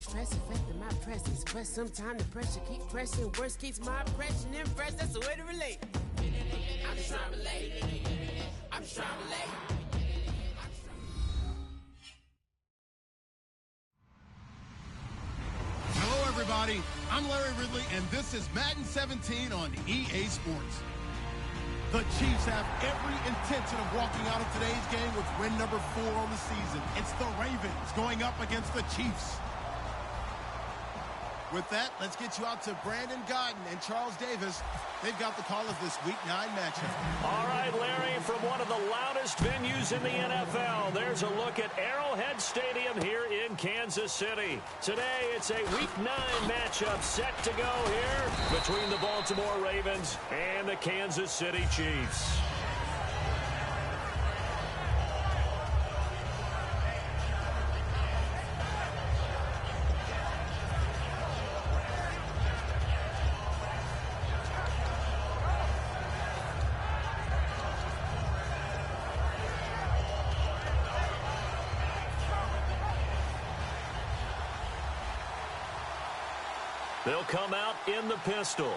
stress affecting my presence. But sometimes the pressure keep pressing. Worst keeps my impression impressed. That's the way to relate. I'm just trying to relate. I'm just trying to relate. Hello, everybody. I'm Larry Ridley, and this is Madden 17 on EA Sports. The Chiefs have every intention of walking out of today's game with win number 4 on the season. It's the Ravens going up against the Chiefs. With that, let's get you out to Brandon Gaudin and Charles Davis. They've got the call of this Week 9 matchup. All right, Larry, from one of the loudest venues in the NFL, there's a look at Arrowhead Stadium here in Kansas City. Today, it's a Week 9 matchup set to go here between the Baltimore Ravens and the Kansas City Chiefs. They'll come out in the pistol.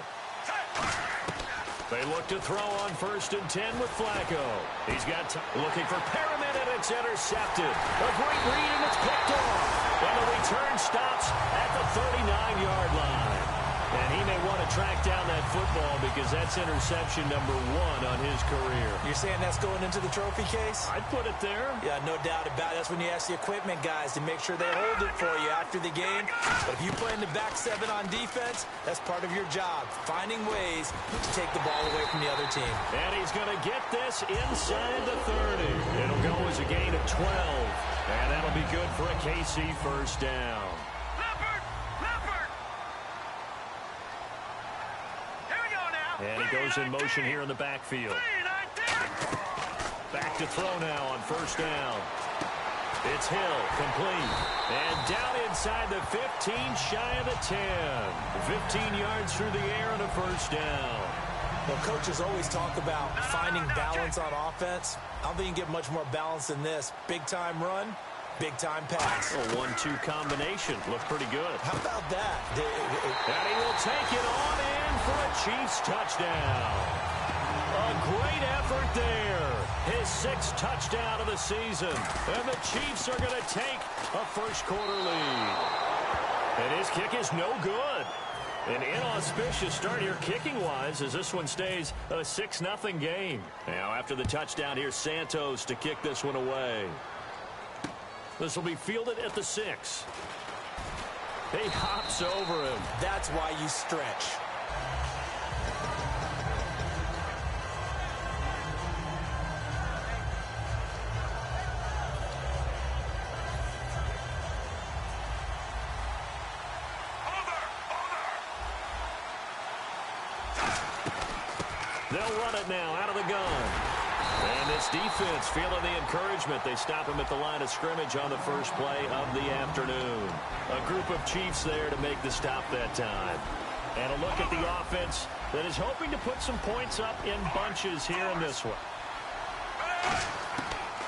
They look to throw on 1st and 10 with Flacco. He's got looking for Perriman, and it's intercepted. A great read, and it's picked off. And the return stops at the 39-yard line. And he may want to track down that football because that's interception number 1 on his career. You're saying that's going into the trophy case? I'd put it there. Yeah, no doubt about it. That's when you ask the equipment guys to make sure they hold it for you after the game. But if you play in the back 7 on defense, that's part of your job, finding ways to take the ball away from the other team. And he's going to get this inside the 30. It'll go as a gain of 12. And that'll be good for a KC first down. And he goes in motion here in the backfield. Back to throw now on 1st down. It's Hill, complete. And down inside the 15, shy of the 10. 15 yards through the air and a first down. Well, coaches always talk about finding balance on offense. I don't think you can get much more balance than this. Big-time run, big-time pass. A 1-2 combination. Looked pretty good. How about that? And he will take it on in for a Chiefs touchdown. A great effort there. His 6th touchdown of the season. And the Chiefs are going to take a first-quarter lead. And his kick is no good. An inauspicious start here kicking-wise as this one stays a 6-0 game. Now, after the touchdown, here's Santos to kick this one away. This will be fielded at the 6. He hops over him. That's why you stretch. They'll run it now out of the gun. And this defense feeling the encouragement. They stop him at the line of scrimmage on the first play of the afternoon. A group of Chiefs there to make the stop that time. And a look at the offense that is hoping to put some points up in bunches here in this one.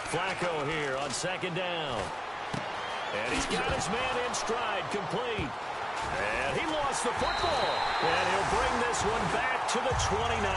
Flacco here on 2nd down. And he's got his man in stride, complete. And he lost the football. And he'll bring this one back to the 29.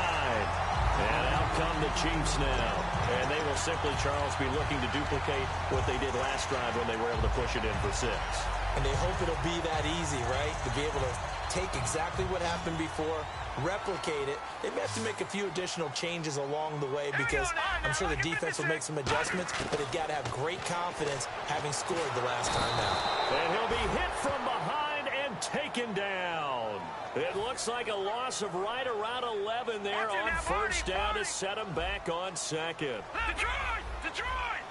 And out come the Chiefs now. And they will simply, Charles, be looking to duplicate what they did last drive when they were able to push it in for 6. And they hope it'll be that easy, right? To be able to take exactly what happened before, replicate it. They may have to make a few additional changes along the way because I'm sure the defense will make some adjustments, but they've got to have great confidence having scored the last time now. And he'll be hit from behind and taken down. It looks like a loss of right around 11 there on 1st down to set him back on 2nd. Detroit! Detroit!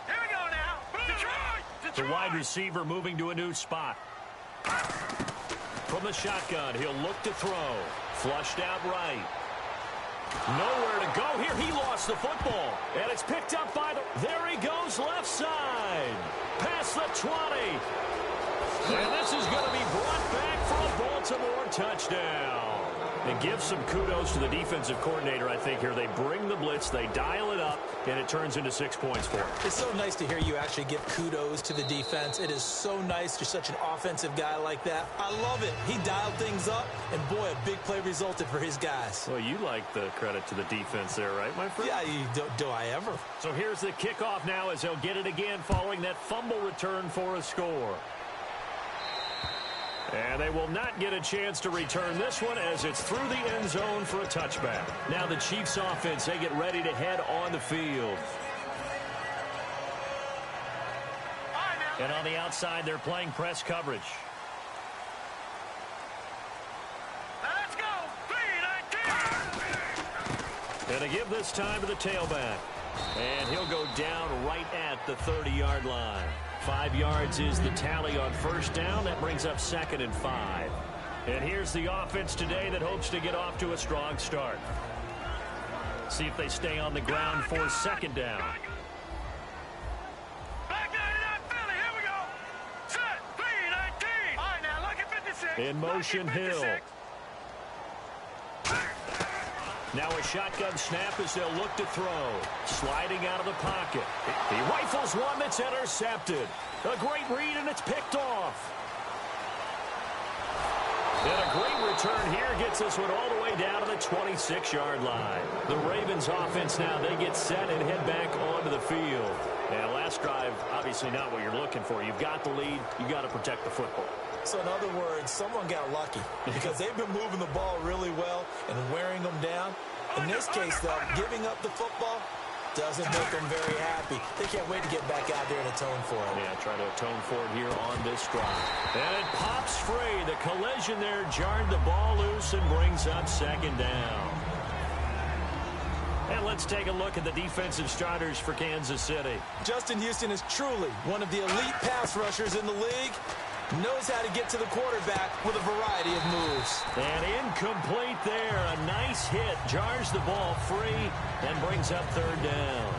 Here we go now. Detroit! The wide receiver moving to a new spot. From the shotgun, he'll look to throw. Flushed out right. Nowhere to go here. He lost the football. And it's picked up by the... There he goes, left side. Past the 20. And this is going to be brought back for a Baltimore touchdown. And give some kudos to the defensive coordinator, I think, here. They bring the blitz. They dial it up. and it turns into 6 points for him. It's so nice to hear you actually give kudos to the defense. It is so nice. You're such an offensive guy like that. I love it. He dialed things up, and boy, a big play resulted for his guys. Well, you like the credit to the defense there, right, my friend? Yeah, do I ever? So here's the kickoff now as they'll get it again following that fumble return for a score. And they will not get a chance to return this one as it's through the end zone for a touchback. Now the Chiefs offense, they get ready to head on the field. And on the outside, they're playing press coverage. Let's go. 3-19. And they give this time to the tailback. And he'll go down right at the 30-yard line. 5 yards is the tally on first down. That brings up 2nd and 5. And here's the offense today that hopes to get off to a strong start. See if they stay on the ground for 2nd down. Back 99 Philly. Here we go. Set. 3-19. All right, now look at 56. In motion, Hill. Now a shotgun snap as they'll look to throw. Sliding out of the pocket. He rifles one that's intercepted. A great read, and it's picked off. And a great return here gets this one all the way down to the 26-yard line. The Ravens offense now, they get set and head back onto the field. And last drive, obviously not what you're looking for. You've got the lead. You've got to protect the football. So in other words, someone got lucky because they've been moving the ball really well and wearing them down. In this case, though, giving up the football doesn't make them very happy. They can't wait to get back out there and atone for it. Yeah, try to atone for it here on this drive. And it pops free. The collision there jarred the ball loose and brings up 2nd down. And let's take a look at the defensive starters for Kansas City. Justin Houston is truly one of the elite pass rushers in the league. Knows how to get to the quarterback with a variety of moves. And incomplete there. A nice hit. Jars the ball free and brings up 3rd down.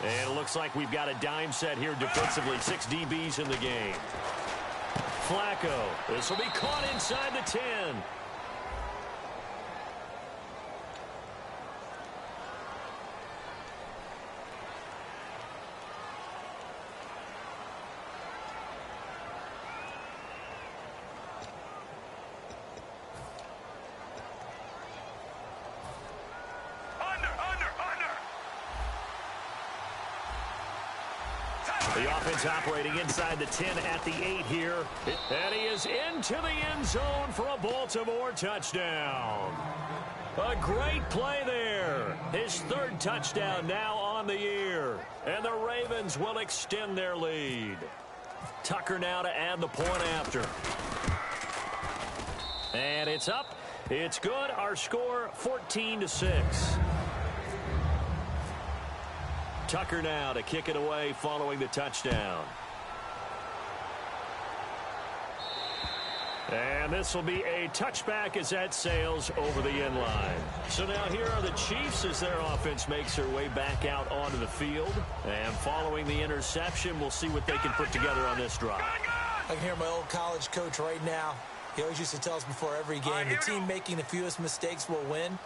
And it looks like we've got a dime set here defensively. 6 DBs in the game. Flacco. This will be caught inside the 10. The offense operating inside the 10 at the 8 here. And he is into the end zone for a Baltimore touchdown. A great play there. His 3rd touchdown now on the year. And the Ravens will extend their lead. Tucker now to add the point after. And it's up. It's good. Our score 14-6. Tucker now to kick it away following the touchdown. And this will be a touchback as that sails over the end line. So now here are the Chiefs as their offense makes their way back out onto the field. And following the interception, we'll see what they can put together on this drive. I can hear my old college coach right now. He always used to tell us before every game, the team making the fewest mistakes will win.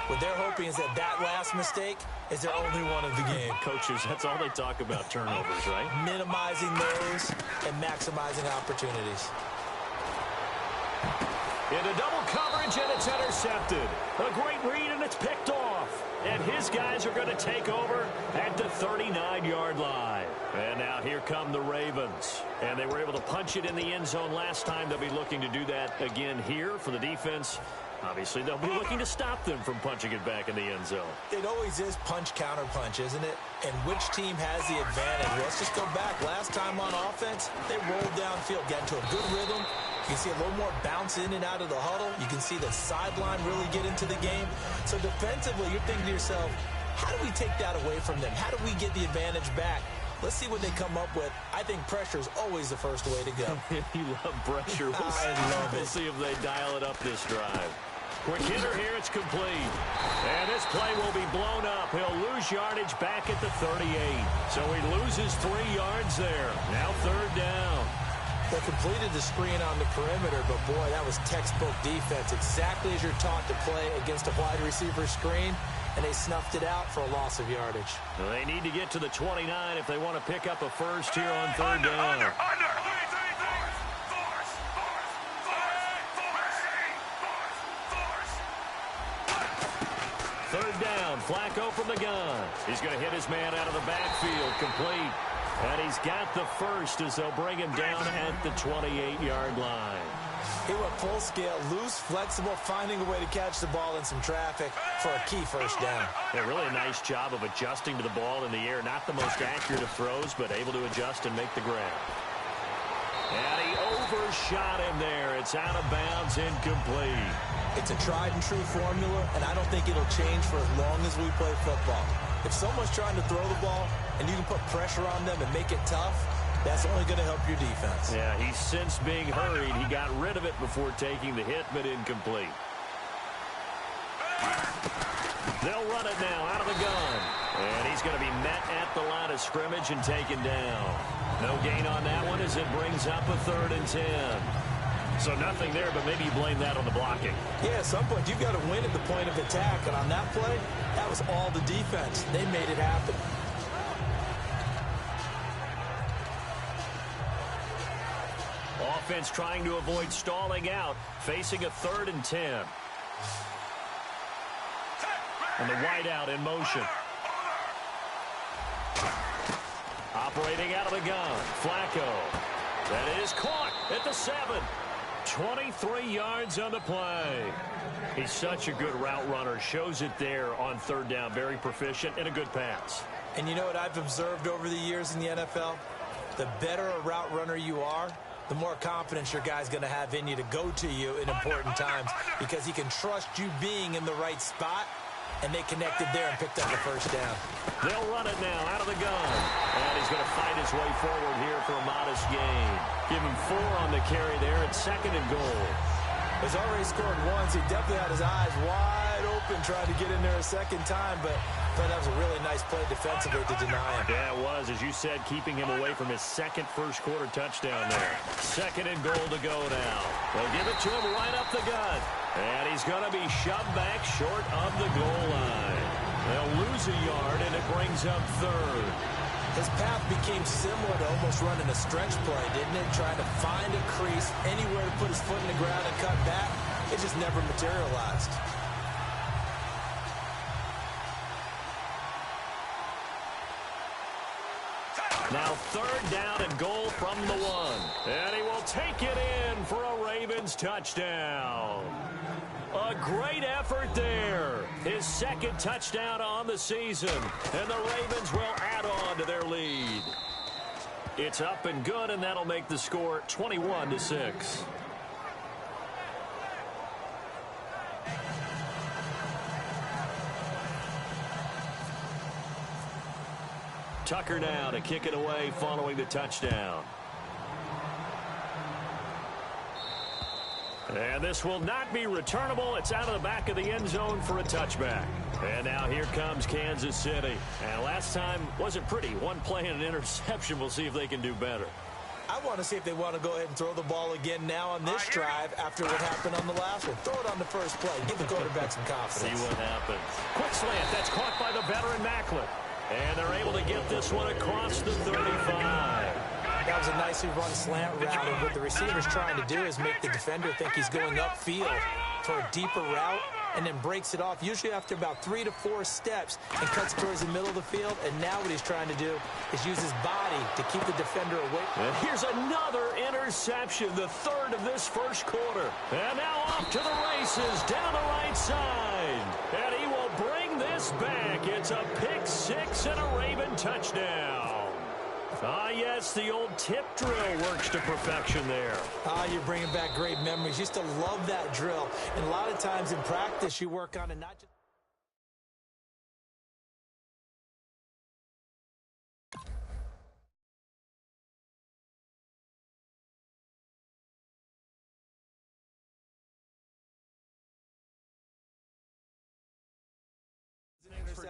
What they're hoping is that last mistake is their only one of the game. Coaches, that's all they talk about, turnovers, right? Minimizing those and maximizing opportunities. Into double coverage, and it's intercepted. A great read, and it's picked off. And his guys are going to take over at the 39-yard line. And now here come the Ravens. And they were able to punch it in the end zone last time. They'll be looking to do that again here for the defense. Obviously, they'll be looking to stop them from punching it back in the end zone. It always is punch-counter-punch, isn't it? And which team has the advantage? Let's just go back. Last time on offense, they rolled downfield, got into a good rhythm. You can see a little more bounce in and out of the huddle. You can see the sideline really get into the game. So defensively, you're thinking to yourself, how do we take that away from them? How do we get the advantage back? Let's see what they come up with. I think pressure is always the first way to go. You love pressure. We'll see if they dial it up this drive. Quick hitter here, it's complete. And this play will be blown up. He'll lose yardage back at the 38. So he loses 3 yards there. Now 3rd down. They completed the screen on the perimeter, but boy, that was textbook defense. Exactly as you're taught to play against a wide receiver screen, and they snuffed it out for a loss of yardage. Well, they need to get to the 29 if they want to pick up a first here on 3rd down. Third down, Flacco from the gun. He's going to hit his man out of the backfield, complete. And he's got the first as they'll bring him down at the 28-yard line. He went full scale, loose, flexible, finding a way to catch the ball in some traffic for a key first down. Yeah, really a nice job of adjusting to the ball in the air. Not the most accurate of throws, but able to adjust and make the grab. And he overshot him there. It's out of bounds, incomplete. It's a tried-and-true formula, and I don't think it'll change for as long as we play football. If someone's trying to throw the ball and you can put pressure on them and make it tough, that's only going to help your defense. Yeah, he's since being hurried. He got rid of it before taking the hit, but incomplete. They'll run it now out of the gun. And he's going to be met at the line of scrimmage and taken down. No gain on that one as it brings up a 3rd and 10. So nothing there, but maybe you blame that on the blocking. Yeah, at some point you've got to win at the point of attack. And on that play, that was all the defense. They made it happen. Offense trying to avoid stalling out, facing a 3rd and 10. And the wideout in motion. Operating out of the gun, Flacco. That is caught at the 7. 23 yards on the play. He's such a good route runner. Shows it there on 3rd down. Very proficient and a good pass. And you know what I've observed over the years in the NFL? The better a route runner you are, the more confidence your guy's going to have in you to go to you in important times because he can trust you being in the right spot, and they connected there and picked up the first down. They'll run it now out of the gun. And he's going to fight his way forward here for a modest gain. Give him 4 on the carry there at 2nd and goal. He's already scored once. He definitely had his eyes wide open trying to get in there a second time, but that was a really nice play defensively to deny him. Yeah, it was, as you said, keeping him away from his second first-quarter touchdown there. 2nd and goal to go now. They'll give it to him right up the gut. And he's going to be shoved back short of the goal line. They'll lose a yard, and it brings up 3rd. His path became similar to almost running a stretch play, didn't it? Trying to find a crease, anywhere to put his foot in the ground and cut back. It just never materialized. Now 3rd down and goal from the 1. And he will take it in for a Ravens touchdown. A great effort there. His 2nd touchdown on the season. And the Ravens will add on to their lead. It's up and good, and that'll make the score 21-6. Tucker now to kick it away following the touchdown. And this will not be returnable. It's out of the back of the end zone for a touchback. And now here comes Kansas City. And last time wasn't pretty. One play and an interception. We'll see if they can do better. I want to see if they want to go ahead and throw the ball again now on this drive after what happened on the last one. Throw it on the first play. Give the quarterback some confidence. See what happens. Quick slant. That's caught by the veteran Macklin. And they're able to get this one across the 35. That was a nicely run slant route, and what the receiver's trying to do is make the defender think he's going upfield for a deeper route and then breaks it off, usually after about 3 to 4 steps, and cuts towards the middle of the field. And now what he's trying to do is use his body to keep the defender away. And here's another interception, the 3rd of this first quarter. And now off to the races down the right side. And he will bring this back. It's a pick 6 and a Raven touchdown. Ah, yes, the old tip drill works to perfection there. Ah, you're bringing back great memories. Used to love that drill. And a lot of times in practice, you work on it not just...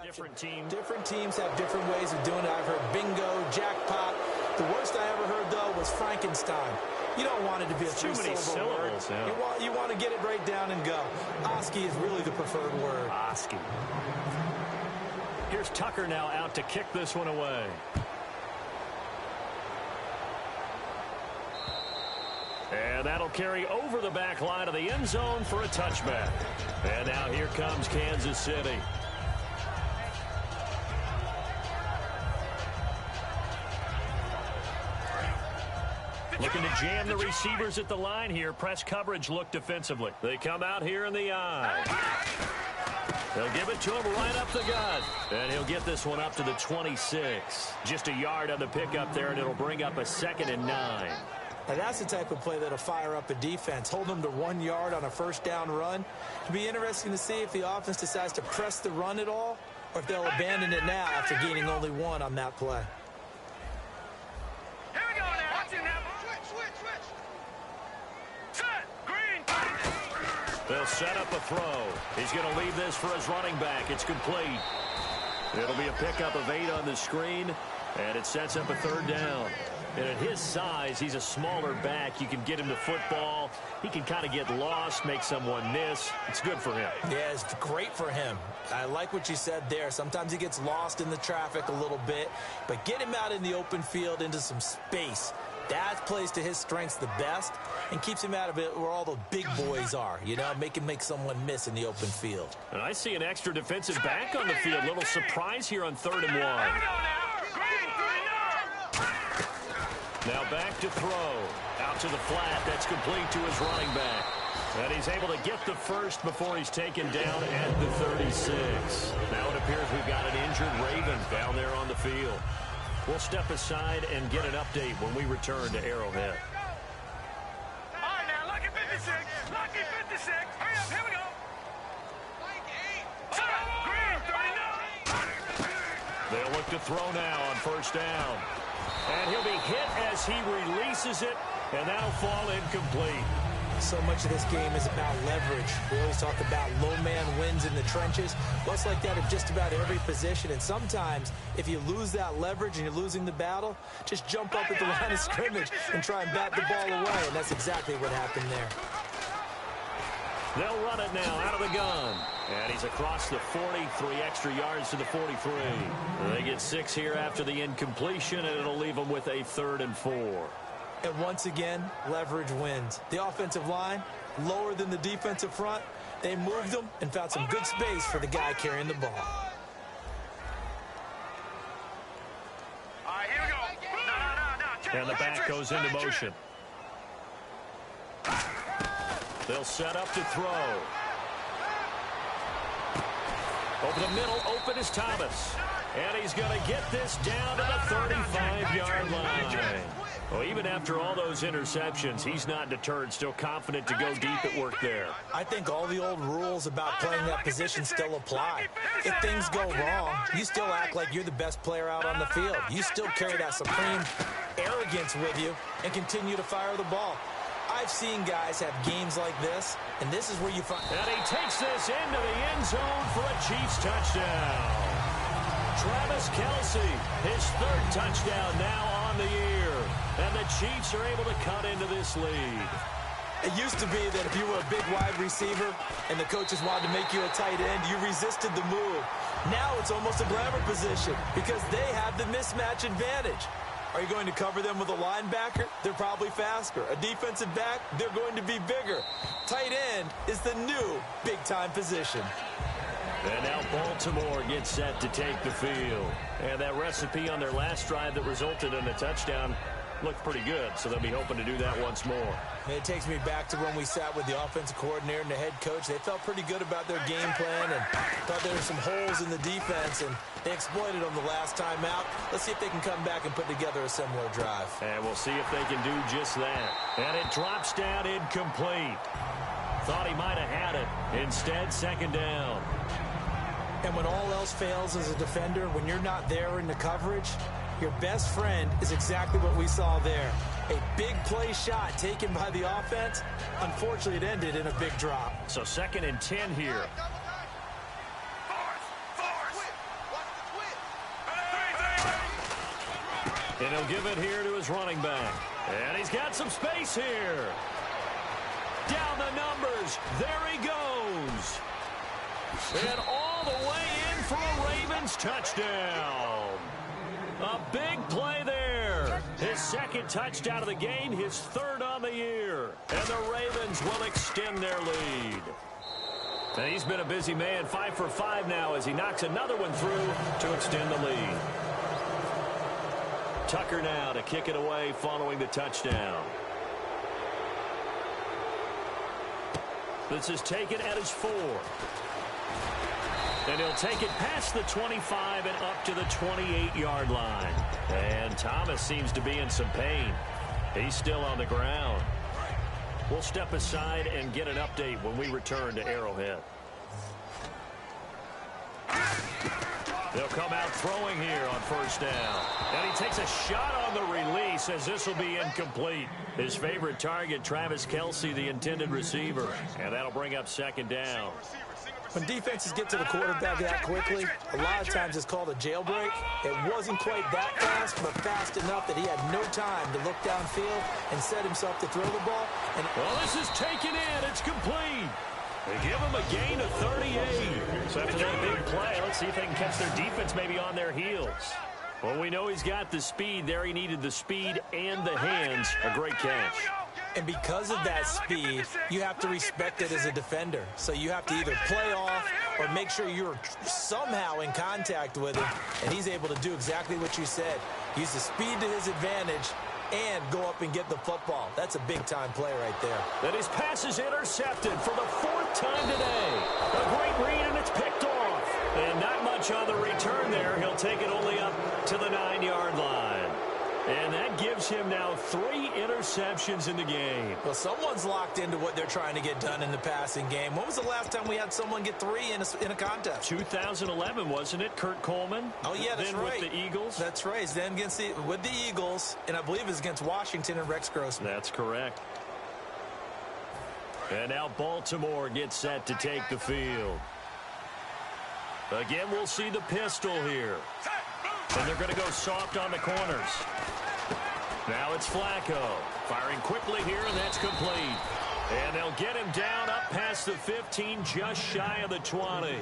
different team. Different teams have different ways of doing it. I've heard bingo, jackpot. The worst I ever heard, though, was Frankenstein. You don't want it to be a three-syllable word. Yeah. You want to get it right down and go. Oski is really the preferred word. Oski. Here's Tucker now out to kick this one away. And that'll carry over the back line of the end zone for a touchback. And now here comes Kansas City. Looking to jam the receivers at the line here. Press coverage look defensively. They come out here in the eye. They'll give it to him right up the gut. And he'll get this one up to the 26. Just a yard on the pickup there, and it'll bring up a 2nd and 9. Now that's the type of play that'll fire up a defense. Hold them to 1 yard on a first down run. It'll be interesting to see if the offense decides to press the run at all, or if they'll abandon it now after gaining only 1 on that play. Here we go now. Watch it now. Switch. Set. Green. They'll set up a throw. He's going to leave this for his running back. It's complete. It'll be a pickup of 8 on the screen, and it sets up a 3rd down. And at his size, he's a smaller back. You can get him the football. He can kind of get lost, make someone miss. It's good for him. Yeah, it's great for him. I like what you said there. Sometimes he gets lost in the traffic a little bit, but get him out in the open field into some space. That plays to his strengths the best and keeps him out of it where all the big boys are, you know, make him make someone miss in the open field. And I see an extra defensive back on the field. Little surprise here on 3rd and 1. Now back to throw. Out to the flat. That's complete to his running back. And he's able to get the first before he's taken down at the 36. Now it appears we've got an injured Raven down there on the field. We'll step aside and get an update when we return to Arrowhead. All right, now, lucky 56. Lucky 56. Hurry up, here we go. Set up, green, 39. They'll look to throw now on 1st down. And he'll be hit as he releases it, and that'll fall incomplete. So much of this game is about leverage. We always talk about low man wins in the trenches. Well, it's like that in just about every position. And sometimes, if you lose that leverage and you're losing the battle, just jump up at the line of scrimmage and try and bat the ball away. And that's exactly what happened there. They'll run it now out of the gun. And he's across the 40, 3 extra yards to the 43. They get 6 here after the incompletion, and it'll leave them with a 3rd and 4. And once again, leverage wins. The offensive line, lower than the defensive front. They moved them and found some good space for the guy carrying the ball. All right, here we go. No. And the back goes into motion. They'll set up to throw. Over the middle, open is Thomas. And he's going to get this down to the 35-yard line. Well, even after all those interceptions, he's not deterred, still confident to go deep at work there. I think all the old rules about playing that position still apply. If things go wrong, you still act like you're the best player out on the field. You still carry that supreme arrogance with you and continue to fire the ball. I've seen guys have games like this, and this is where you find... And he takes this into the end zone for a Chiefs touchdown. Travis Kelce, his 3rd touchdown now on the year. And the Chiefs are able to cut into this lead. It used to be that if you were a big wide receiver and the coaches wanted to make you a tight end, you resisted the move. Now it's almost a glamour position because they have the mismatch advantage. Are you going to cover them with a linebacker? They're probably faster. A defensive back? They're going to be bigger. Tight end is the new big-time position. And now Baltimore gets set to take the field. And that recipe on their last drive that resulted in a touchdown looked pretty good, so they'll be hoping to do that once more. And it takes me back to when we sat with the offensive coordinator and the head coach. They felt pretty good about their game plan and thought there were some holes in the defense, and they exploited them the last time out. Let's see if they can come back and put together a similar drive. And we'll see if they can do just that. And it drops down incomplete. Thought he might have had it. Instead, 2nd down. And when all else fails as a defender, when you're not there in the coverage, your best friend is exactly what we saw there. A big play shot taken by the offense. Unfortunately, it ended in a big drop. So 2nd and 10 here. And he'll give it here to his running back. And he's got some space here. Down the numbers. There he goes. And all the way in for a Ravens touchdown. A big play there. His second touchdown of the game, his third on the year. And the Ravens will extend their lead. And he's been a busy man, 5 for 5 now as he knocks another one through to extend the lead. Tucker now to kick it away following the touchdown. This is taken at his 4. And he'll take it past the 25 and up to the 28-yard line. And Thomas seems to be in some pain. He's still on the ground. We'll step aside and get an update when we return to Arrowhead. They'll come out throwing here on first down. And he takes a shot on the release as this will be incomplete. His favorite target, Travis Kelce, the intended receiver. And that'll bring up second down. When defenses get to the quarterback that quickly, a lot of times it's called a jailbreak. It wasn't quite that fast, but fast enough that he had no time to look downfield and set himself to throw the ball. And well, this is taken in. It's complete. They give him a gain of 38. So after that big play, let's see if they can catch their defense maybe on their heels. Well, we know he's got the speed there. He needed the speed and the hands. A great catch. And because of that speed, you have to respect it as a defender. So you have to either play off or make sure you're somehow in contact with him. And he's able to do exactly what you said. Use the speed to his advantage and go up and get the football. That's a big-time play right there. And his pass is intercepted for the 4th time today. A great read, and it's picked off. And not much on the return there. He'll take it only up to the 9-yard line. And that gives him now 3 interceptions in the game. Well, someone's locked into what they're trying to get done in the passing game. When was the last time we had someone get 3 in a contest? 2011, wasn't it? Kurt Coleman. Oh, yeah, that's right. With the Eagles. That's right. Then with the Eagles, and I believe it's against Washington and Rex Grossman. That's correct. And now Baltimore gets set to take the field. Again, we'll see the pistol here. And they're going to go soft on the corners. Now it's Flacco. Firing quickly here, and that's complete. And they'll get him down up past the 15, just shy of the 20.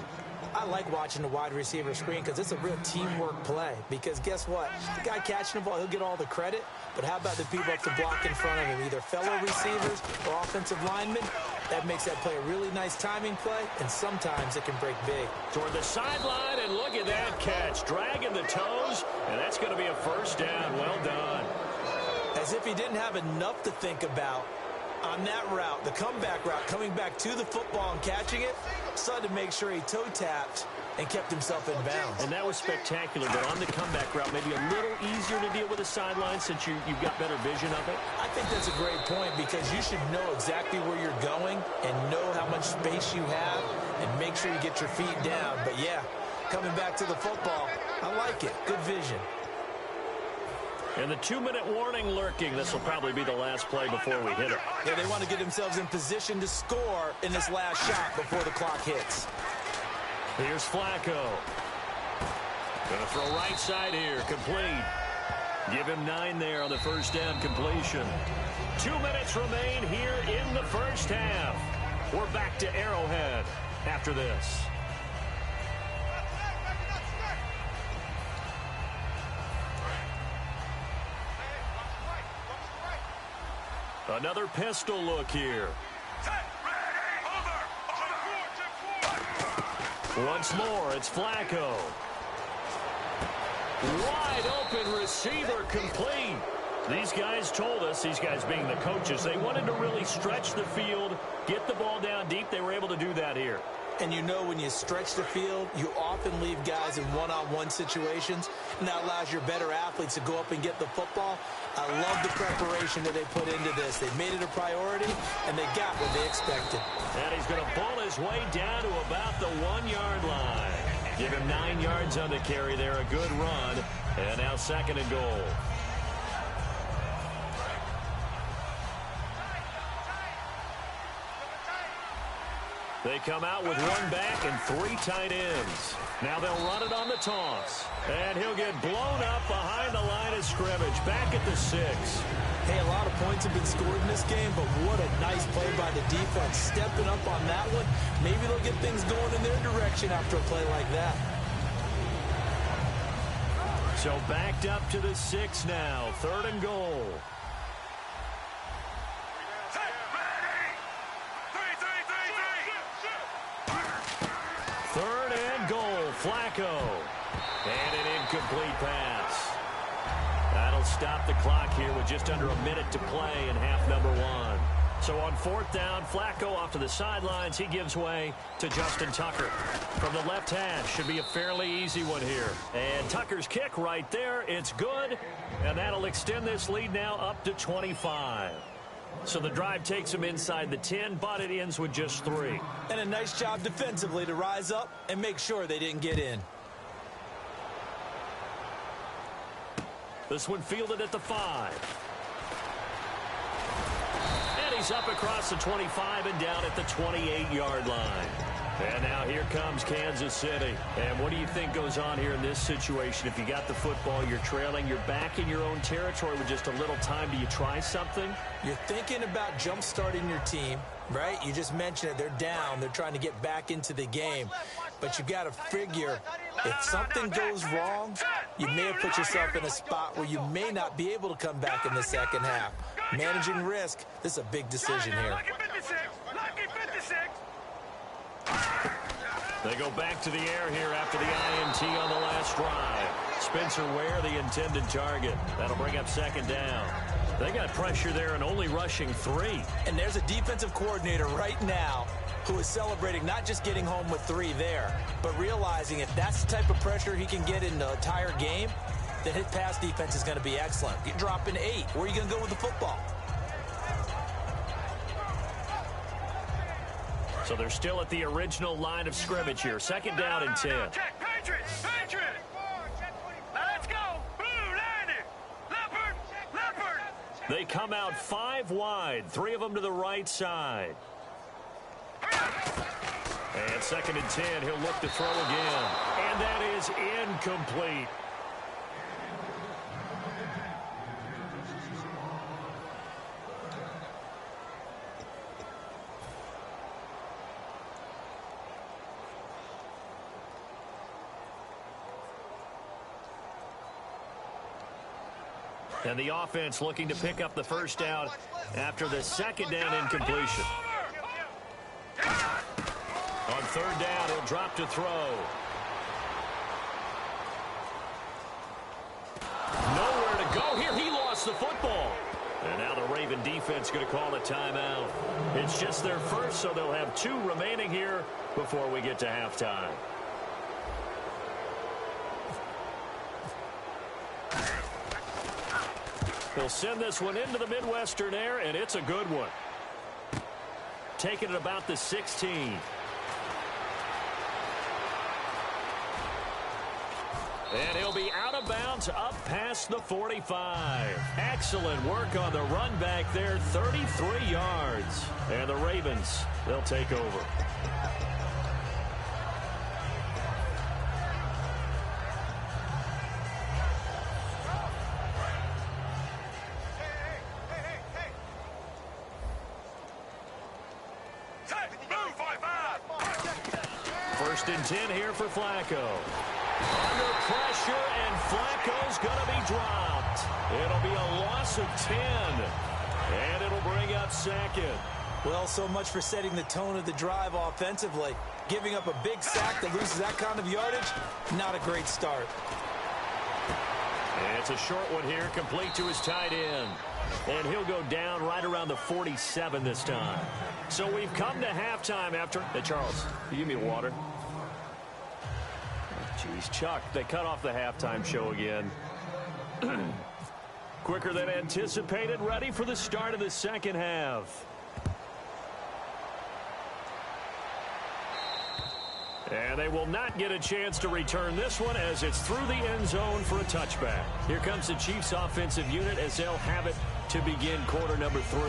I like watching the wide receiver screen because it's a real teamwork play. Because guess what? The guy catching the ball, he'll get all the credit. But how about the people up the block in front of him? Either fellow receivers or offensive linemen. That makes that play a really nice timing play, and sometimes it can break big. Toward the sideline, and look at that catch. Dragging the toes, and that's going to be a first down. Well done. As if he didn't have enough to think about on that route, the comeback route, coming back to the football and catching it, decided to make sure he toe-tapped and kept himself in bounds. And that was spectacular, but on the comeback route, maybe a little easier to deal with the sideline since you've got better vision of it. I think that's a great point because you should know exactly where you're going and know how much space you have and make sure you get your feet down. But, yeah, coming back to the football, I like it. Good vision. And the 2-minute warning lurking. This will probably be the last play before we hit it. Yeah, they want to get themselves in position to score in this last shot before the clock hits. Here's Flacco. Going to throw right side here. Complete. Give him 9 there on the first down completion. 2 minutes remain here in the first half. We're back to Arrowhead after this. Another pistol look here. Once more, it's Flacco. Wide open receiver complete. These guys told us, these guys being the coaches, they wanted to really stretch the field, get the ball down deep. They were able to do that here. And you know when you stretch the field, you often leave guys in one-on-one situations, and that allows your better athletes to go up and get the football. I love the preparation that they put into this. They made it a priority, and they got what they expected. And he's going to pull his way down to about the 1-yard line. Give him 9 yards on the carry there, a good run. And now 2nd and goal. They come out with one back and 3 tight ends. Now they'll run it on the toss. And he'll get blown up behind the line of scrimmage. Back at the 6. Hey, a lot of points have been scored in this game, but what a nice play by the defense. Stepping up on that one. Maybe they'll get things going in their direction after a play like that. So backed up to the 6 now. 3rd and goal. Third and goal, Flacco. And an incomplete pass. That'll stop the clock here with just under a minute to play in half number 1. So on 4th down, Flacco off to the sidelines. He gives way to Justin Tucker. From the left hash, should be a fairly easy one here. And Tucker's kick right there. It's good. And that'll extend this lead now up to 25. So the drive takes him inside the 10, but it ends with just 3. And a nice job defensively to rise up and make sure they didn't get in. This one fielded at the 5. And he's up across the 25 and down at the 28-yard line. And now here comes Kansas City. And what do you think goes on here in this situation? If you got the football, you're trailing, you're back in your own territory with just a little time. Do you try something? You're thinking about jump-starting your team, right? You just mentioned it. They're down. They're trying to get back into the game. But you got to figure if something goes wrong, you may have put yourself in a spot where you may not be able to come back in the second half. Managing risk, this is a big decision here. They go back to the air here after the INT on the last drive. Spencer Ware, the intended target. That'll bring up 2nd down. They got pressure there and only rushing 3. And there's a defensive coordinator right now who is celebrating not just getting home with 3 there, but realizing if that's the type of pressure he can get in the entire game, then his pass defense is going to be excellent. You're dropping 8. Where are you going to go with the football? So they're still at the original line of scrimmage here. 2nd down and 10. Patriots! Let's go! Blue, landed! Leopard! They come out 5 wide. 3 of them to the right side. And 2nd and 10. He'll look to throw again. And that is incomplete. And the offense looking to pick up the 1st down after the 2nd down incompletion. On 3rd down, he'll drop to throw. Nowhere to go here. He lost the football. And now the Raven defense going to call a timeout. It's just their first, so they'll have 2 remaining here before we get to halftime. He'll send this one into the Midwestern air, and it's a good one. Taking it about the 16. And he'll be out of bounds up past the 45. Excellent work on the run back there, 33 yards. And the Ravens, they'll take over. First and 10 here for Flacco. Under pressure, and Flacco's going to be dropped. It'll be a loss of 10. And it'll bring up 2nd. Well, so much for setting the tone of the drive offensively. Giving up a big sack that loses that kind of yardage, not a great start. And it's a short one here, complete to his tight end. And he'll go down right around the 47 this time. So we've come to halftime after... Hey, Charles, can you give me water? Jeez, Chuck, they cut off the halftime show again. Quicker than anticipated, ready for the start of the 2nd half. And they will not get a chance to return this one as it's through the end zone for a touchback. Here comes the Chiefs offensive unit as they'll have it to begin quarter number 3.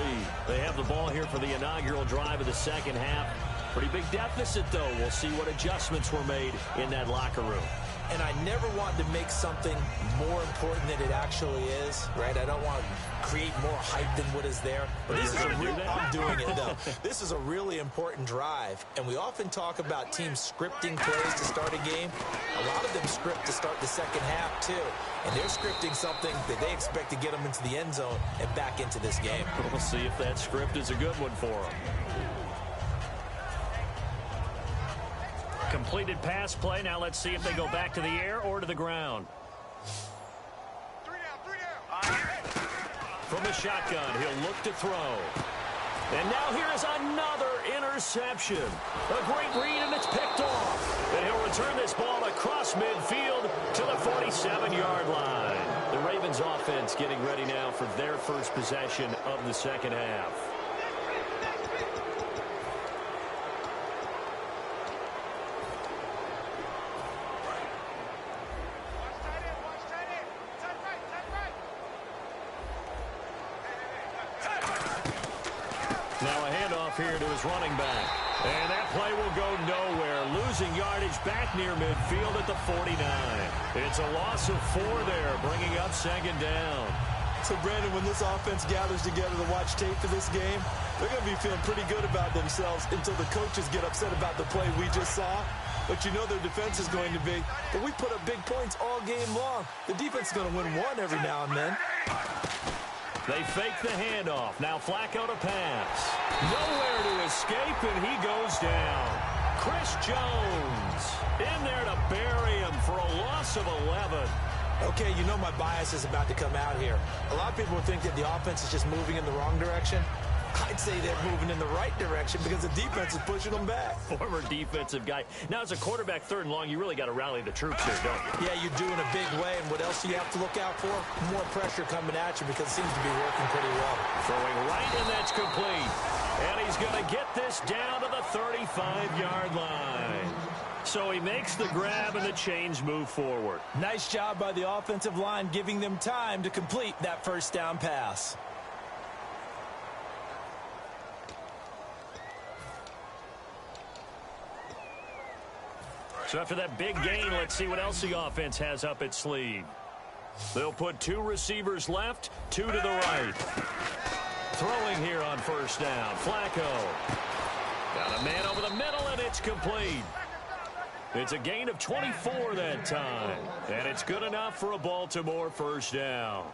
They have the ball here for the inaugural drive of the 2nd half. Pretty big deficit, though. We'll see what adjustments were made in that locker room. And I never want to make something more important than it actually is, right? I don't want to create more hype than what is there. But this is I'm doing it, though. This is a really important drive. And we often talk about teams scripting plays to start a game. A lot of them script to start the second half, too. And they're scripting something that they expect to get them into the end zone and back into this game. We'll see if that script is a good one for them. Completed pass play. Now let's see if they go back to the air or to the ground. From the shotgun, he'll look to throw. And now here is another interception. A great read, and it's picked off. And he'll return this ball across midfield to the 47-yard line. The Ravens offense getting ready now for their first possession of the second half. Here to his running back. And that play will go nowhere. Losing yardage back near midfield at the 49. It's a loss of 4 there, bringing up second down. So, Brandon, when this offense gathers together to watch tape for this game, they're going to be feeling pretty good about themselves until the coaches get upset about the play we just saw. But you know their defense is going to be. But we put up big points all game long. The defense is going to win one every now and then. They fake the handoff. Now Flacco to pass. Nowhere to escape, and he goes down. Chris Jones in there to bury him for a loss of 11. Okay, you know my bias is about to come out here. A lot of people think that the offense is just moving in the wrong direction. I'd say they're moving in the right direction because the defense is pushing them back. Former defensive guy. Now, as a quarterback, 3rd and long, you really got to rally the troops here, don't you? Yeah, you do in a big way. And what else do you have to look out for? More pressure coming at you because it seems to be working pretty well. Throwing right, and that's complete. And he's going to get this down to the 35-yard line. So he makes the grab, and the chains move forward. Nice job by the offensive line, giving them time to complete that first down pass. So after that big gain, let's see what else the offense has up its sleeve. They'll put 2 receivers left, 2 to the right. Throwing here on first down. Flacco. Got a man over the middle, and it's complete. It's a gain of 24 that time. And it's good enough for a Baltimore first down.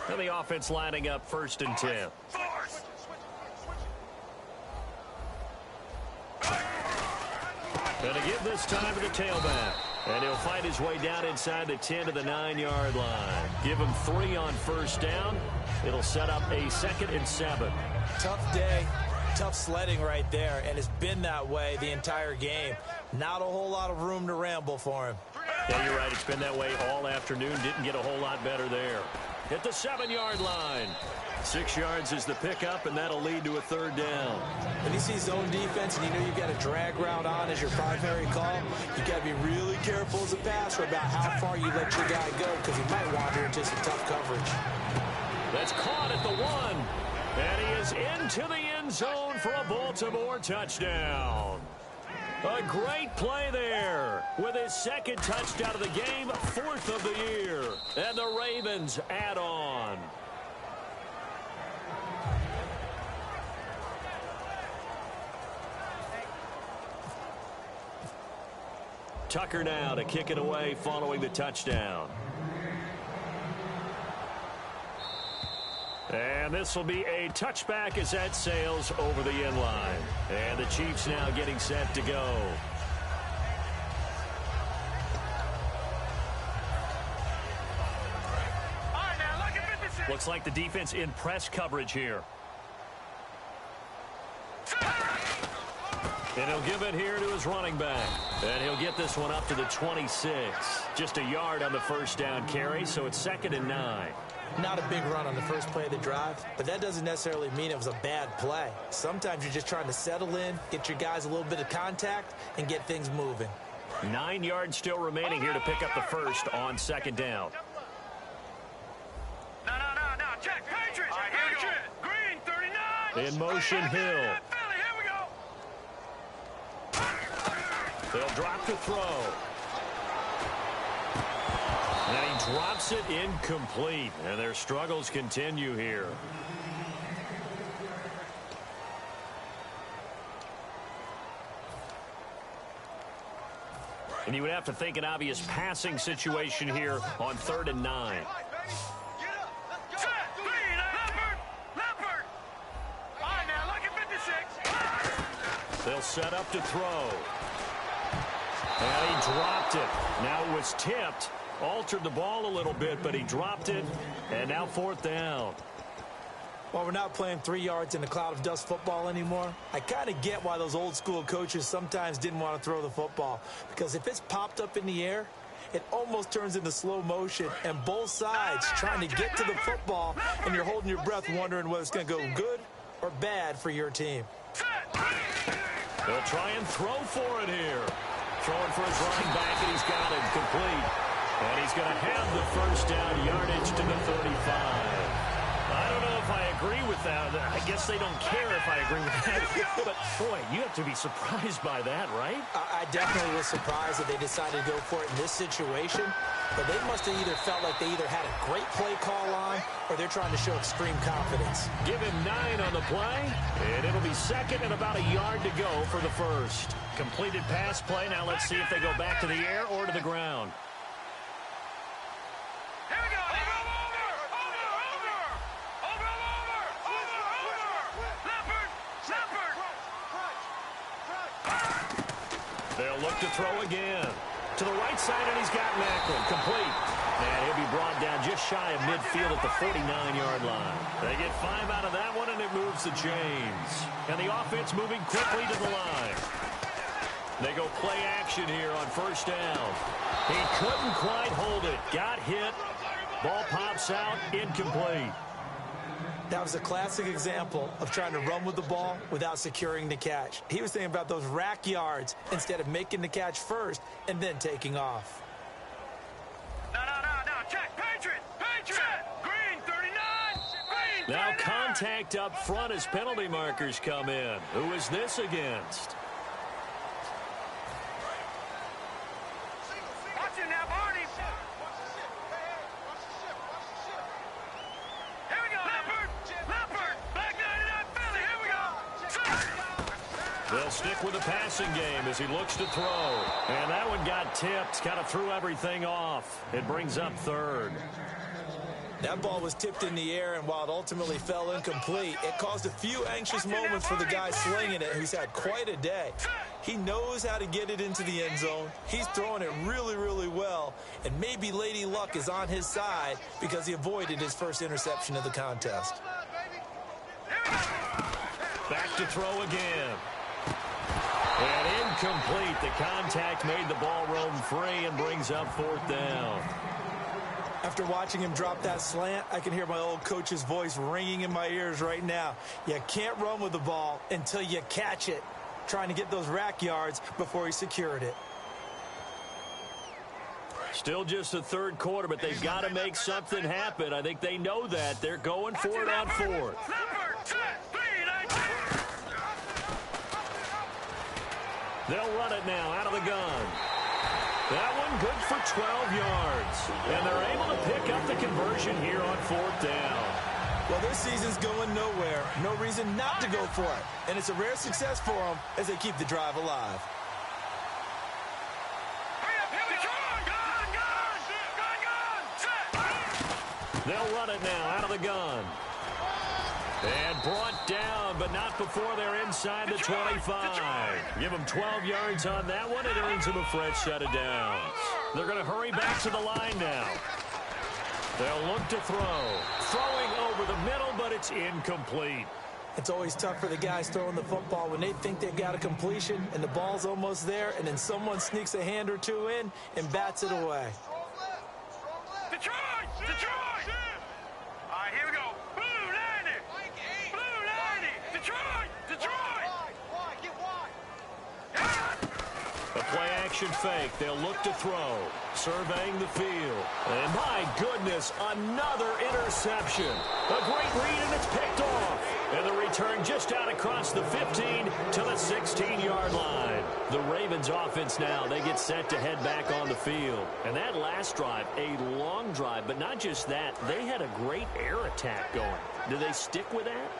And the offense lining up 1st and 10. And again this time to the tailback. And he'll fight his way down inside the 10 to the 9-yard line. Give him 3 on first down. It'll set up a 2nd and 7. Tough day. Tough sledding right there. And it's been that way the entire game. Not a whole lot of room to ramble for him. Yeah, you're right. It's been that way all afternoon. Didn't get a whole lot better there. At the 7-yard line. 6 yards is the pickup, and that'll lead to a 3rd down. When you see zone defense and you know you've got a drag route on as your primary call, you've got to be really careful as a passer about how far you let your guy go because he might wander into some tough coverage. That's caught at the 1. And he is into the end zone for a Baltimore touchdown. A great play there with his 2nd touchdown of the game, 4th of the year. And the Ravens add on. Tucker now to kick it away following the touchdown. And this will be a touchback as that sails over the end line. And the Chiefs now getting set to go. Looks like the defense in press coverage here. And he'll give it here to his running back. And he'll get this one up to the 26. Just a yard on the first down carry, so it's 2nd and 9. Not a big run on the first play of the drive, but that doesn't necessarily mean it was a bad play. Sometimes you're just trying to settle in, get your guys a little bit of contact, and get things moving. 9 yards still remaining here to pick up the first on 2nd down. In motion, Hill. They'll drop the throw. And he drops it incomplete. And their struggles continue here. And you would have to think an obvious passing situation here on 3rd and 9. They'll set up to throw. And he dropped it. Now it was tipped. Altered the ball a little bit, but he dropped it. And now 4th down. Well, we're not playing 3 yards in a cloud of dust football anymore. I kind of get why those old school coaches sometimes didn't want to throw the football. Because if it's popped up in the air, it almost turns into slow motion. And both sides trying to get to the football, and you're holding your breath wondering whether it's going to go good or bad for your team. They'll try and throw for it here. Throwing for his running back, and he's got it complete. And he's going to have the first down yardage to the 35. I don't know if I agree with that. I guess they don't care if I agree with that. But, boy, you have to be surprised by that, right? I definitely was surprised that they decided to go for it in this situation. But they must have either felt like they either had a great play call on or they're trying to show extreme confidence. Give him 9 on the play, and it'll be 2nd and about a yard to go for the first. Completed pass play. Now let's see if they go back to the air or to the ground. They'll look to throw again. To the right side, and he's got Macklin. Complete. And he'll be brought down just shy of midfield at the 49-yard line. They get 5 out of that one, and it moves the chains. And the offense moving quickly to the line. They go play action here on 1st down. He couldn't quite hold it. Got hit. Ball pops out. Incomplete. That was a classic example of trying to run with the ball without securing the catch. He was thinking about those rack yards instead of making the catch first and then taking off. No. Check. Patriot. Green, 39. Green, 39. Now contact up front as penalty markers come in. Who is this against? Watch it now, Barney. Here we go. Leopard. Black 99 Philly. Here we go. They'll stick with the passing game as he looks to throw. And that one got tipped. Kind of threw everything off. It brings up 3rd. That ball was tipped in the air, and while it ultimately fell incomplete, it caused a few anxious moments for the guy slinging it, who's had quite a day. He knows how to get it into the end zone. He's throwing it really, really well, and maybe Lady Luck is on his side because he avoided his first interception of the contest. Back to throw again. And incomplete. The contact made the ball roam free and brings up 4th down. After watching him drop that slant, I can hear my old coach's voice ringing in my ears right now. You can't run with the ball until you catch it. Trying to get those rack yards before he secured it. Still just the 3rd quarter, but they've got to make something happen. I think they know that. They're going for it on 4th. They'll run it now out of the gun. That one good for 12 yards. And they're able to pick up the conversion here on 4th down. Well, this season's going nowhere. No reason not to go for it. And it's a rare success for them as they keep the drive alive. They'll run it now out of the gun. And brought down, but not before they're inside the 25. Give them 12 yards on that one. It earns them a fresh set of downs. They're going to hurry back to the line now. They'll look to throw. Throwing over the middle, but it's incomplete. It's always tough for the guys throwing the football when they think they've got a completion and the ball's almost there, and then someone sneaks a hand or two in and bats it away. Detroit! All right, here we go. Blue 90. Detroit! Formation fake. They'll look to throw. Surveying the field. And my goodness, another interception. A great read, and it's picked off. And the return just out across the 15 to the 16-yard line. The Ravens offense now, they get set to head back on the field. And that last drive, a long drive, but not just that. They had a great air attack going. Do they stick with that?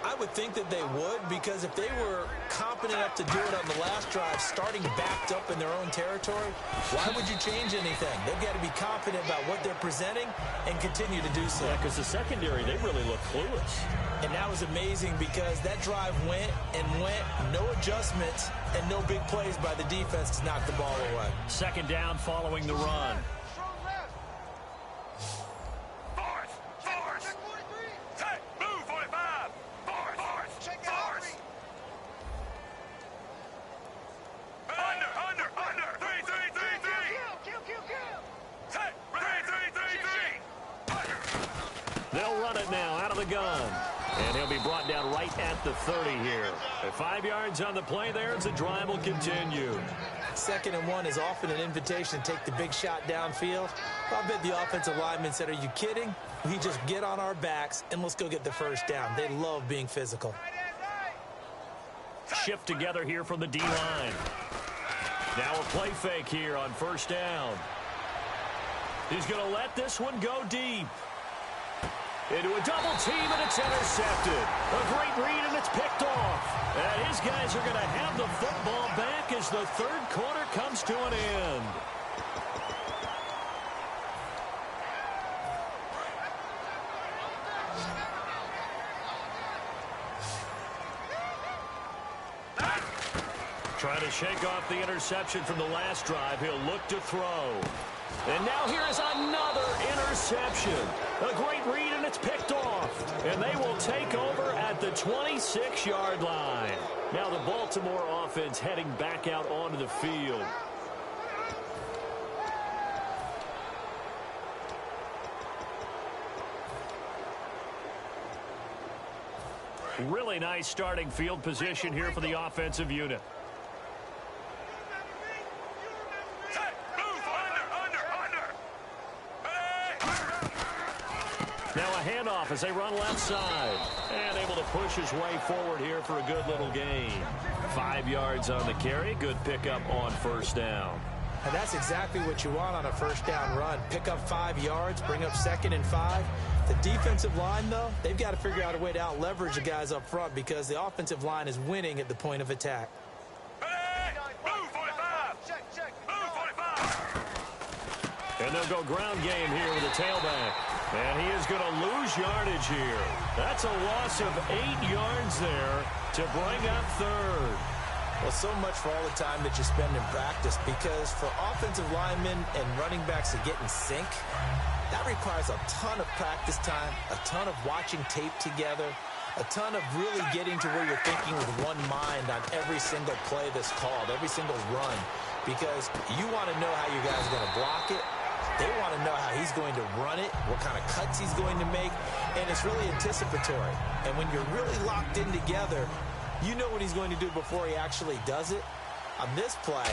I would think that they would, because if they were competent enough to do it on the last drive, starting backed up in their own territory, why would you change anything? They've got to be confident about what they're presenting and continue to do so. Yeah, because the secondary, they really look clueless. And that was amazing because that drive went and went, no adjustments, and no big plays by the defense to knock the ball away. Second down following the run. They'll run it now out of the gun. And he'll be brought down right at the 30 here. At 5 yards on the play there as the drive will continue. 2nd and 1 is often an invitation to take the big shot downfield. I bet the offensive lineman said, are you kidding? We just get on our backs and let's go get the first down. They love being physical. Shift together here from the D-line. Now a play fake here on first down. He's going to let this one go deep. Into a double team, and it's intercepted. A great read, and it's picked off. And his guys are going to have the football back as the third quarter comes to an end. Trying to shake off the interception from the last drive. He'll look to throw. And now here's another interception. A great read, and it's picked off. And they will take over at the 26-yard line. Now the Baltimore offense heading back out onto the field. Really nice starting field position here for the offensive unit. Now a handoff as they run left side. And able to push his way forward here for a good little gain. 5 yards on the carry. Good pickup on first down. And that's exactly what you want on a first down run. Pick up 5 yards, bring up 2nd and 5. The defensive line, though, they've got to figure out a way to out-leverage the guys up front because the offensive line is winning at the point of attack. And they'll go ground game here with a tailback. And he is going to lose yardage here. That's a loss of 8 yards there to bring up third. Well, so much for all the time that you spend in practice, because for offensive linemen and running backs to get in sync, that requires a ton of practice time, a ton of watching tape together, a ton of really getting to where you're thinking with one mind on every single play that's called, every single run, because you want to know how you guys are going to block it. They want to know how he's going to run it, what kind of cuts he's going to make, and it's really anticipatory. And when you're really locked in together, you know what he's going to do before he actually does it. On this play,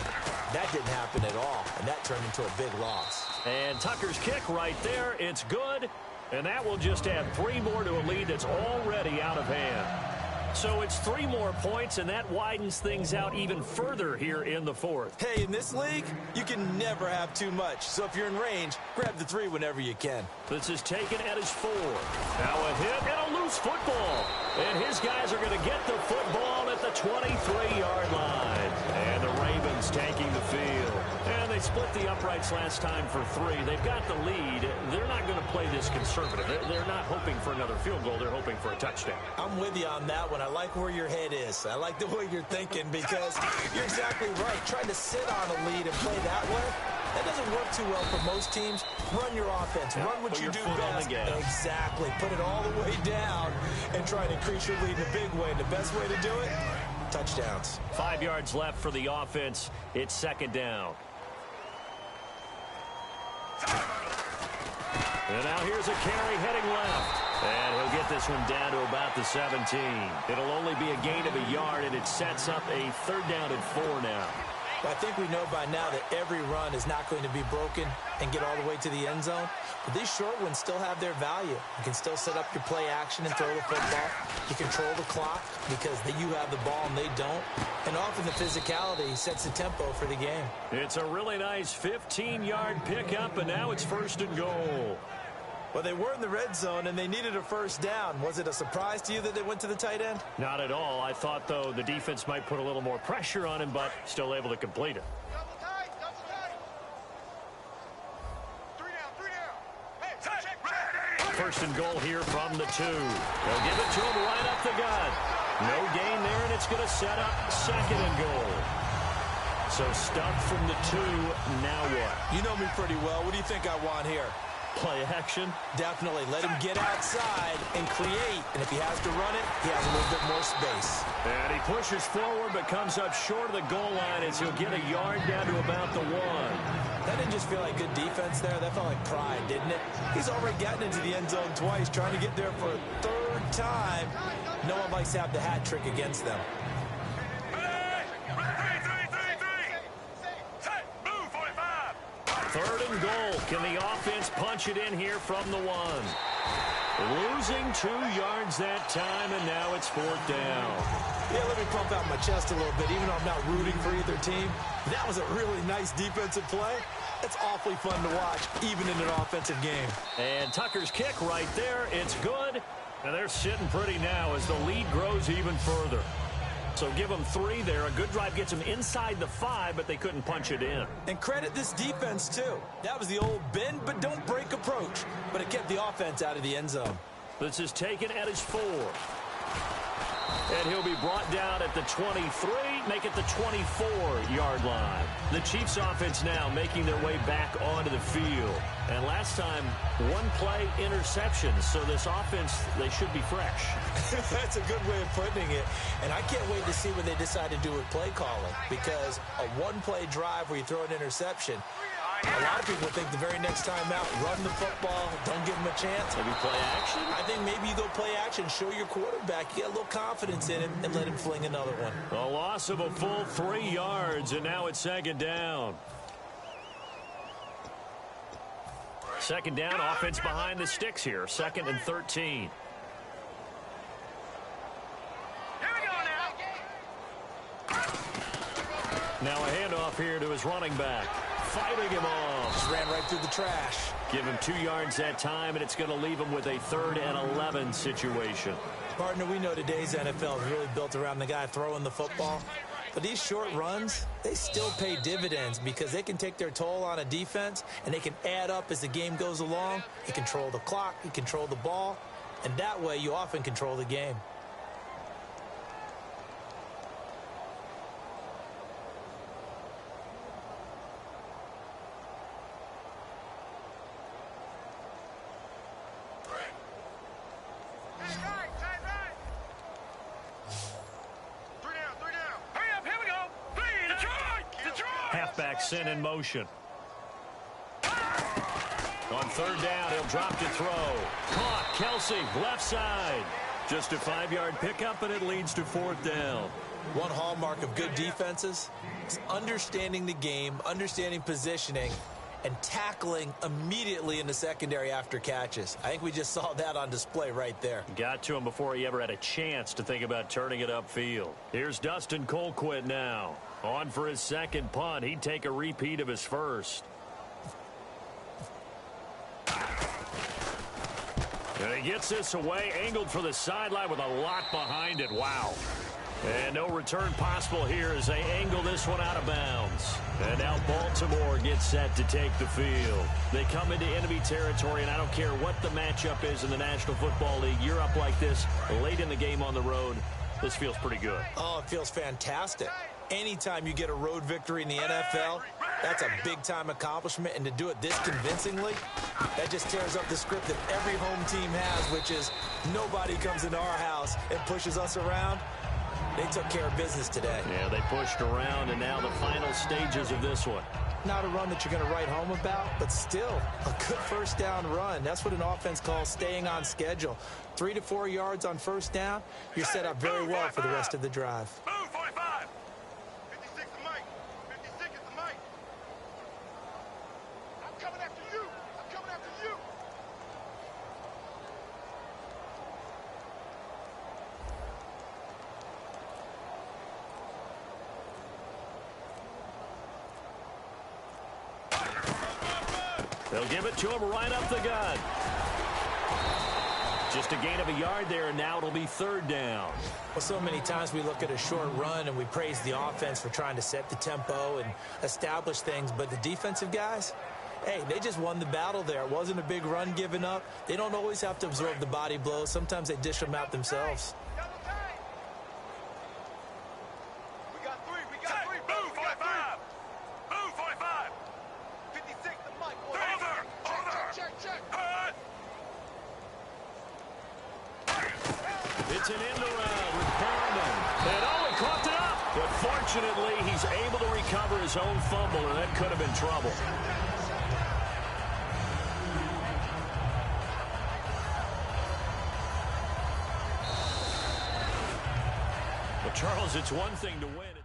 that didn't happen at all, and that turned into a big loss. And Tucker's kick right there, it's good, and that will just add 3 more to a lead that's already out of hand. So it's 3 more points, and that widens things out even further here in the fourth. Hey, in this league, you can never have too much. So if you're in range, grab the 3 whenever you can. This is taken at his 4. Now a hit and a loose football. And his guys are going to get the football at the 23-yard line. And the Ravens taking the field. And they split the uprights last time for 3. They've got the lead. They're not going to play this conservative. They're not hoping for another field goal. They're hoping for a touchdown. I'm with you on that one. I like where your head is. I like the way you're thinking because you're exactly right. Trying to sit on a lead and play that way, that doesn't work too well for most teams. Run your offense. Run what you do best. Exactly. Put it all the way down and try to increase your lead in a big way. And the best way to do it, touchdowns. 5 yards left for the offense. It's 2nd down. And now here's a carry heading left. And he'll get this one down to about the 17. It'll only be a gain of a yard, and it sets up a 3rd down and 4 now. I think we know by now that every run is not going to be broken and get all the way to the end zone. But these short ones still have their value. You can still set up your play action and throw the football. You control the clock because you have the ball and they don't. And often the physicality sets the tempo for the game. It's a really nice 15-yard pickup, and now it's first and goal. Well, they were in the red zone, and they needed a first down. Was it a surprise to you that they went to the tight end? Not at all. I thought, though, the defense might put a little more pressure on him, but still able to complete it. Double tight, double tight. 3 down. Hey, check, ready. First and goal here from the 2. They'll give it to him right up the gut. No gain there, and it's going to set up second and goal. So stuck from the 2. Now what? You know me pretty well. What do you think I want here? Play action? Definitely. Let him get outside and create. And if he has to run it, he has a little bit more space. And he pushes forward but comes up short of the goal line as he'll get a yard down to about the 1. That didn't just feel like good defense there. That felt like pride, didn't it? He's already gotten into the end zone twice, trying to get there for a third time. No one likes to have the hat trick against them. Third and goal. Can the offense punch it in here from the 1? Losing 2 yards that time, and now it's 4th down. Yeah, let me pump out my chest a little bit, even though I'm not rooting for either team. That was a really nice defensive play. It's awfully fun to watch, even in an offensive game. And Tucker's kick right there. It's good. And they're sitting pretty now as the lead grows even further. So give them 3 there. A good drive gets them inside the 5, but they couldn't punch it in. And credit this defense, too. That was the old bend but don't break approach. But it kept the offense out of the end zone. This is taken at his 4. And he'll be brought down at the 23, make it the 24-yard line. The Chiefs offense now making their way back onto the field. And last time, 1 play interception. So this offense, they should be fresh. That's a good way of putting it. And I can't wait to see what they decide to do with play calling. Because a 1-play drive where you throw an interception, a lot of people think the very next time out, run the football, don't give them a chance. Maybe play action? I think maybe you go play action, show your quarterback, you get a little confidence in him, and let him fling another one. A loss of a full 3 yards, and now it's 2nd down. 2nd down, offense behind the sticks here. 2nd and 13. Here we go now. Now a handoff here to his running back. Fighting him off. Just ran right through the trash. Give him 2 yards that time, and it's going to leave him with a 3rd and 11 situation. Partner, we know today's NFL is really built around the guy throwing the football. But these short runs, they still pay dividends because they can take their toll on a defense, and they can add up as the game goes along. You control the clock, you control the ball, and that way you often control the game. Halfback sent in motion. On 3rd down, he'll drop to throw. Caught, Kelsey, left side. Just a 5-yard pickup, and it leads to 4th down. One hallmark of good defenses is understanding the game, understanding positioning, and tackling immediately in the secondary after catches. I think we just saw that on display right there. Got to him before he ever had a chance to think about turning it upfield. Here's Dustin Colquitt now. On for his 2nd punt. He'd take a repeat of his 1st. And he gets this away, angled for the sideline with a lot behind it. Wow. And no return possible here as they angle this one out of bounds. And now Baltimore gets set to take the field. They come into enemy territory, and I don't care what the matchup is in the National Football League. You're up like this late in the game on the road. This feels pretty good. Oh, it feels fantastic. Anytime you get a road victory in the NFL, that's a big-time accomplishment. And to do it this convincingly, that just tears up the script that every home team has, which is nobody comes into our house and pushes us around. They took care of business today. Yeah, they pushed around, and now the final stages of this one. Not a run that you're going to write home about, but still a good 1st down run. That's what an offense calls staying on schedule. 3 to 4 yards on 1st down, you're set up very well for the rest of the drive. Move, 45. 56 to Mike. 56. They'll give it to him right up the gut. Just a gain of a yard there, and now it'll be third down. Well, so many times we look at a short run and we praise the offense for trying to set the tempo and establish things, but the defensive guys, hey, they just won the battle there. It wasn't a big run given up. They don't always have to absorb the body blows. Sometimes they dish them out themselves. We got three. Move, 45. Move, 45. 56, the mic. Over. Check. It's an end around with Perriman. And he caught it up. But fortunately, he's able to recover his own fumble, and that could have been trouble. Well, Charles, it's one thing to win.